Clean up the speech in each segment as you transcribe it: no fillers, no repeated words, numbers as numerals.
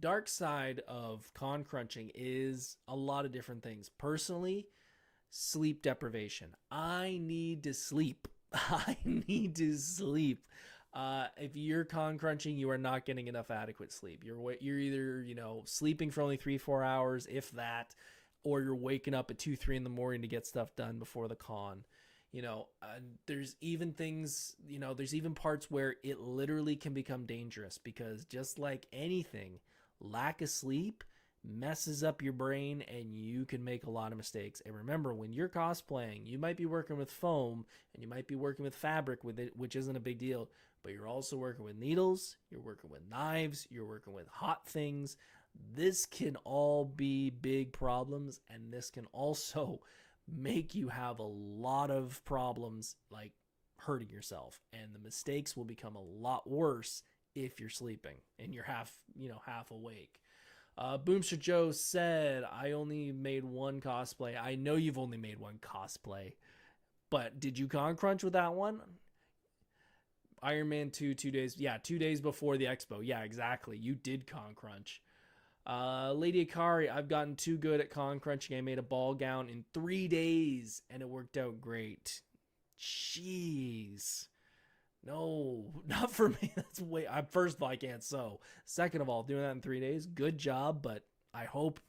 dark side of con crunching is a lot of different things. Personally, sleep deprivation. I need to sleep. I need to sleep. If you're con crunching, you are not getting enough adequate sleep. You're either sleeping for only 3-4 hours, if that, or you're waking up at 2-3 in the morning to get stuff done before the con. There's even things. There's even parts where it literally can become dangerous because just like anything, lack of sleep messes up your brain and you can make a lot of mistakes. And remember, when you're cosplaying, you might be working with foam and you might be working with fabric with it, which isn't a big deal, but you're also working with needles, you're working with knives, you're working with hot things. This can all be big problems, and this can also make you have a lot of problems like hurting yourself, and the mistakes will become a lot worse if you're sleeping and you're half awake. Boomster Joe said, I only made one cosplay. I know you've only made one cosplay, but did you con crunch with that one? Iron Man 2, 2 days. Yeah, 2 days before the expo. Yeah, exactly. You did con crunch. Lady Akari, I've gotten too good at con crunching. I made a ball gown in 3 days and it worked out great. Jeez. No, not for me. That's way. First of all, I can't sew. Second of all, doing that in 3 days, good job. But I hope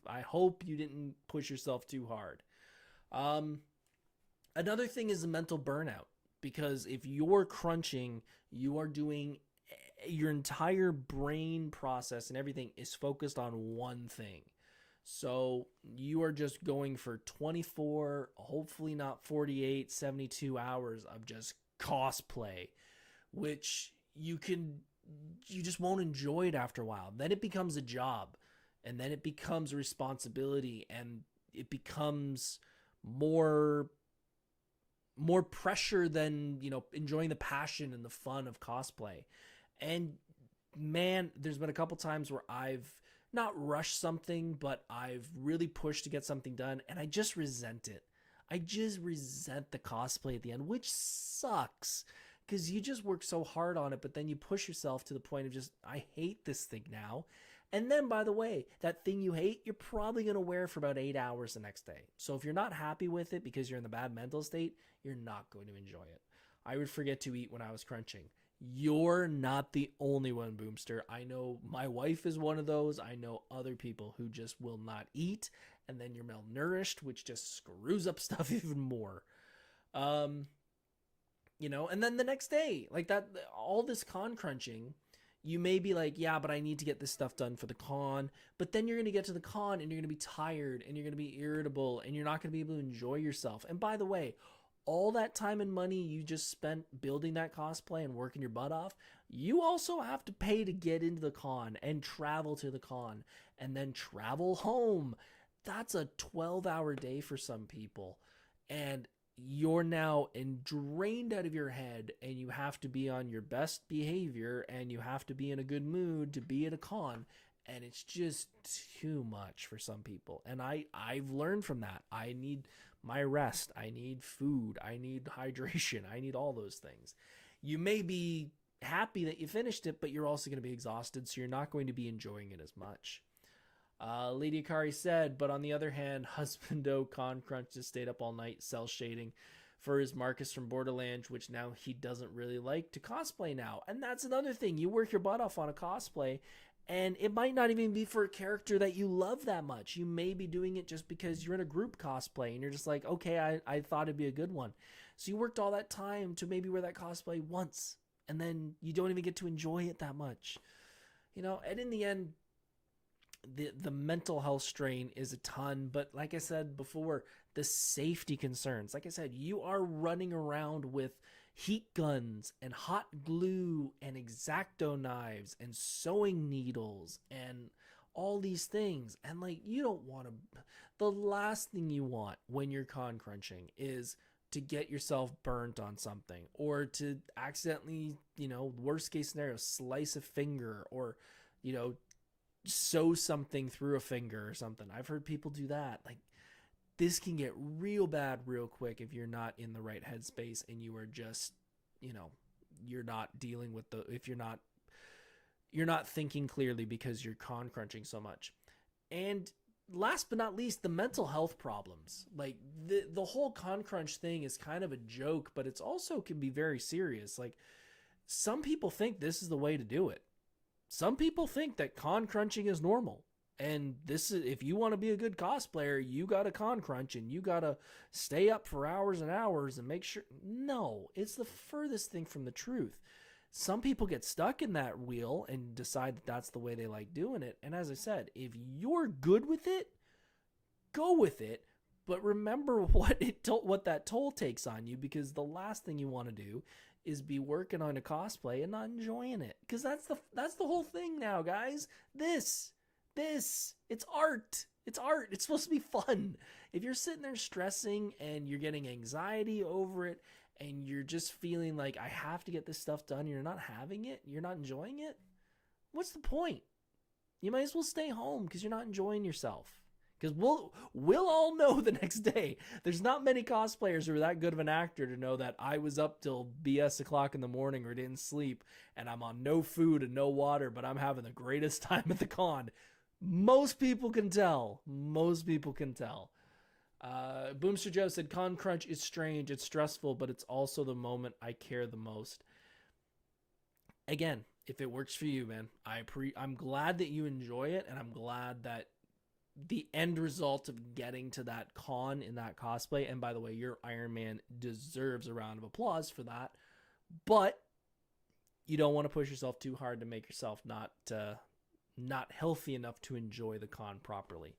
you didn't push yourself too hard. Um, Another thing is the mental burnout, because if you're crunching, you are doing your entire brain process and everything is focused on one thing. So you are just going for 24, hopefully not 48, 72 hours of just cosplay, which you just won't enjoy it after a while. Then it becomes a job, and then it becomes a responsibility, and it becomes more pressure than enjoying the passion and the fun of cosplay. And man, there's been a couple times where I've not rushed something, but I've really pushed to get something done, and I just resent it. I just resent the cosplay at the end, which sucks because you just work so hard on it, but then you push yourself to the point of just, I hate this thing now. And then, by the way, that thing you hate, you're probably going to wear for about 8 hours the next day. So if you're not happy with it because you're in the bad mental state, you're not going to enjoy it. I would forget to eat when I was crunching. You're not the only one, Boomster. I know my wife is one of those. I know other people who just will not eat, and then you're malnourished, which just screws up stuff even more. Um, and then the next day, like that, all this con crunching, you may be like, yeah, but I need to get this stuff done for the con. But then you're going to get to the con and you're going to be tired and you're going to be irritable and you're not going to be able to enjoy yourself. And by the way, all that time and money you just spent building that cosplay and working your butt off, you also have to pay to get into the con and travel to the con and then travel home. That's a 12-hour day for some people. And you're now drained out of your head, and you have to be on your best behavior and you have to be in a good mood to be at a con, and it's just too much for some people. And I've learned from that. I need my rest, I need food, I need hydration, I need all those things. You may be happy that you finished it, but you're also going to be exhausted, so you're not going to be enjoying it as much. Lady Akari said, but on the other hand, Husbando Con Crunch just stayed up all night cell shading for his Marcus from Borderlands, which now he doesn't really like to cosplay now. And that's another thing. You work your butt off on a cosplay, and it might not even be for a character that you love that much. You may be doing it just because you're in a group cosplay, and you're just like, okay, I thought it'd be a good one. So you worked all that time to maybe wear that cosplay once, and then you don't even get to enjoy it that much. And in the end, the mental health strain is a ton, but like I said before, the safety concerns, like I said, you are running around with heat guns and hot glue and X-Acto knives and sewing needles and all these things, and like, you don't want to, the last thing you want when you're con crunching is to get yourself burnt on something, or to accidentally, worst case scenario, slice a finger, or sew something through a finger or something. I've heard people do that. Like, this can get real bad real quick if you're not in the right headspace and you are just, you're not dealing with if you're not you're not thinking clearly because you're con crunching so much. And last but not least, the mental health problems. Like the whole con crunch thing is kind of a joke, but it's also can be very serious. Like some people think this is the way to do it. Some people think that con crunching is normal. And this is, if you want to be a good cosplayer, you got to con crunch and you got to stay up for hours and hours and make sure. No, it's the furthest thing from the truth. Some people get stuck in that wheel and decide that that's the way they like doing it. And as I said, if you're good with it, go with it. But remember what that toll takes on you, because the last thing you want to do is be working on a cosplay and not enjoying it. Because that's the whole thing now, guys. This, it's art. It's art. It's supposed to be fun. If you're sitting there stressing and you're getting anxiety over it and you're just feeling like I have to get this stuff done, you're not having it, you're not enjoying it, what's the point? You might as well stay home because you're not enjoying yourself. Because we'll all know the next day. There's not many cosplayers who are that good of an actor to know that I was up till BS o'clock in the morning or didn't sleep and I'm on no food and no water, but I'm having the greatest time at the con. Most people can tell. Boomster Joe said, con crunch is strange. It's stressful, but it's also the moment I care the most. Again, if it works for you, man, I'm glad that you enjoy it, and I'm glad that the end result of getting to that con in that cosplay, and by the way, your Iron Man deserves a round of applause for that, but you don't want to push yourself too hard to make yourself not healthy enough to enjoy the con properly.